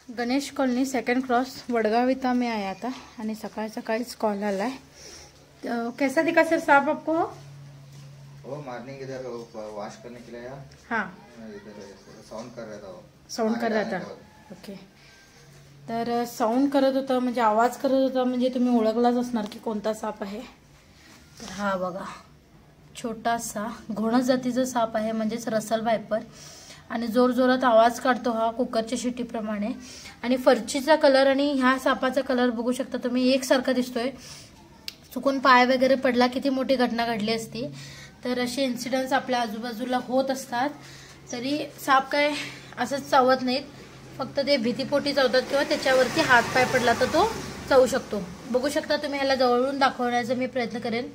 Ganesh colony second cross Wadgaon इतना में आया था आणि सकाळ सकाळीच कॉल आला है। कैसा दिखा सर सांप आपको? वो मॉर्निंग इधर वॉश करने के लिए आया। हाँ, इधर साउंड कर रहा था। वो साउंड कर रहा था। ओके, तर साउंड करत होता म्हणजे आवाज करत होता म्हणजे तुम्ही ओळखलाच असणार की कोणता साप आहे। तर हा बघा छोटासा घोणस जातीचा साप आहे म्हणजेच रसल वायपर आणि जोर जोरात आवाज काढतो हा कुकरच्या शिट्टीप्रमाणे आणि फरचीचा कलर आणि ह्या सापाचा कलर बघू शकता तुम्ही एकसारखा दिसतोय। चुकून पाय वगैरे पडला किती मोठी घटना घडली असती। तर असे इन्सिडेंट्स आपल्या आजूबाजूला होत असतात। तरी साप काय असंच चावत नाहीत, फक्त ते भीतीपोटी चावतात किंवा त्याच्यावरती हात पाय पडला तर तो चावू शकतो। बघू शकता तुम्ही, ह्याला जवळून दाखवण्याचा मी प्रयत्न करेन।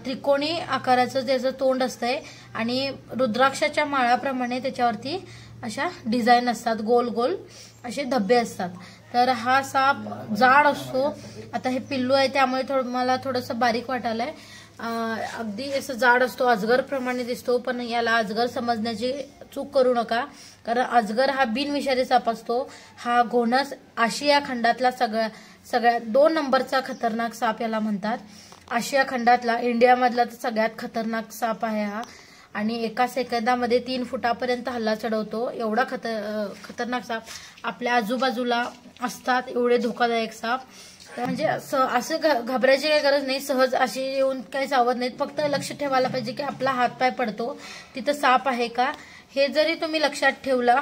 त्रिकोणी आकाराचं त्याचं तोंड असतंय आणि रुद्राक्षाच्या माळाप्रमाणे त्याच्यावरती अशा डिझाईन असतात, गोल गोल असे धब्बे असतात। तर हा साप जाड असतो। आता हे पिल्लू आहे त्यामुळे मला थोडंसं बारीक वाटायलंय, अगदी असं जाड असतो, अजगर प्रमाणे दिसतो। पण याला अजगर समजण्याची चूक करू नका, कारण अजगर हा बिनविषारी साप असतो। हा घोणस आशिया खंडातला सगळ्यात 2 नंबरचा खतरनाक साप याला म्हणतात। आशिया खंडातला, इंडियामधला तर सगळ्यात खतरनाक साप आहे हा आणि एका सेकंदामध्ये 3 फुटापर्यंत हल्ला चढवतो। एवढा खतरनाक साप आपल्या आजूबाजूला असतात, एवढे धोकादायक साप। म्हणजे असं घाबरायची काही गरज नाही, सहज अशी येऊन काही चावत नाहीत। फक्त लक्ष ठेवायला पाहिजे की आपला हातपाय पडतो तिथं साप आहे का, हे जरी तुम्ही लक्षात ठेवला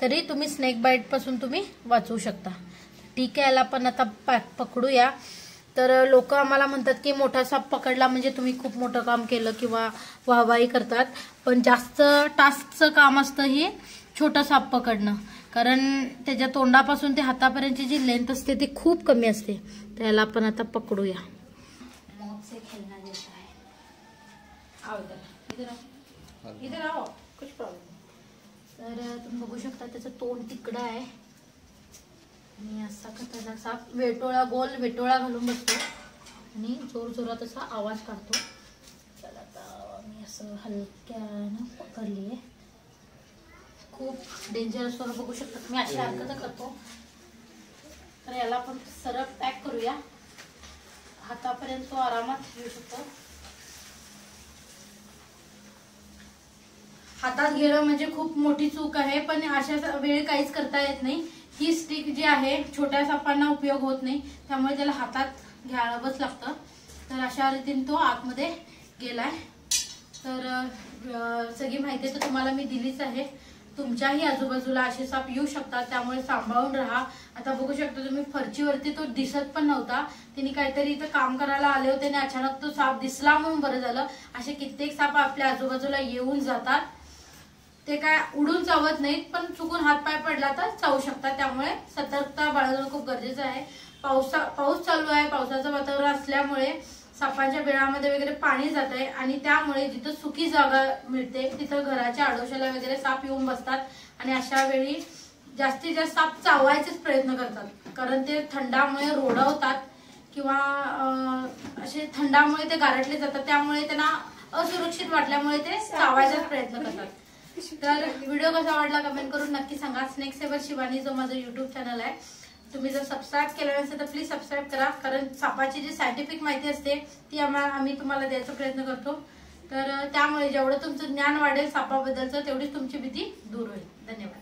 तरी तुम्ही स्नेक बाईट पासून तुम्ही वाचवू शकता। ठीक आहे, याला पण आता पकडूया। तर लोक आम्हाला म्हणतात की मोठा साप पकडला म्हणजे तुम्ही खूप मोठं काम केलं किंवा वाहवाही करतात, पण जास्त टास्कचं काम असतं ही छोटा साप पकडणं, कारण त्याच्या तोंडापासून ते हातापर्यंतची जी लेंथ असते ती खूप कमी असते। त्याला आपण आता पकडूया। मौत से खेलना जैसा है। आओ इधर आओ, कुछ प्रॉब्लेम। तर तुम्ही बघू शकता त्याचं तोंड तिकडं आहे आणि असा खतरनाक साप गोल वेटोळा घालून बसतो आणि जोर जोरात असा आवाज काढतो। चला आता मी असं हलक्यानं पकडलीये, खूप डेंजरस वर बघू शकता तुम्ही, अशी हरकत करतो। तर याला आपण सरळ पॅक करूया, हातापर्यंत तो आरामात येऊ शकतो। हातात घेणं म्हणजे खूप मोठी चूक आहे, पण अशा वेळी काहीच करता येत नाही। ही स्टिक जी आहे छोट्या सापांना उपयोग होत नाही, त्यामुळे त्याला हातात घ्यावंच लागतं। तर अशा रीतीने तो आतमध्ये गेलाय। तर सगळी माहिती तर तुम्हाला मी दिलीच आहे। तुमच्याही आजूबाजूला असे साप येऊ शकतात, त्यामुळे सांभाळून राहा। आता बघू शकता तुम्ही, फरचीवरती तो दिसत पण नव्हता, तिने काहीतरी इथं काम करायला आले होते आणि अचानक तो साप दिसला म्हणून बरं झालं। असे कित्येक साप आपल्या आजूबाजूला येऊन जातात, ते काय उडून चावत नाहीत, पण चुकून हात पाय पडला तर चावू शकतात। त्यामुळे सतर्कता बाळगणं खूप गरजेचं आहे। पाऊस चालू आहे, पावसाचं वातावरण असल्यामुळे सापांच्या बिळामध्ये वगैरे पाणी जात आहे आणि त्यामुळे जिथं सुकी जागा मिळते तिथं घराच्या आडोशाला वगैरे साप येऊन बसतात आणि अशा वेळी जास्तीत जास्त साप चावायचेच प्रयत्न करतात, कारण ते थंडामुळे रोडवतात किंवा असे थंडामुळे ते गारटले जातात, त्यामुळे त्यांना असुरक्षित वाटल्यामुळे ते चावायचाच प्रयत्न करतात। तर व्हिडिओ कसा वाटला कमेंट करून नक्की सांगा। स्नेक सेवर शिवानी जो माझं युट्यूब चॅनल आहे, तुम्ही जर सबस्क्राईब केलं नसेल तर प्लीज सबस्क्राईब करा, कारण सापाची जी सायंटिफिक माहिती असते ती आम्ही तुम्हाला द्यायचा प्रयत्न करतो। तर त्यामुळे जेवढं तुमचं ज्ञान वाढेल सापाबद्दलचं तेवढीच तुमची भीती दूर होईल। धन्यवाद।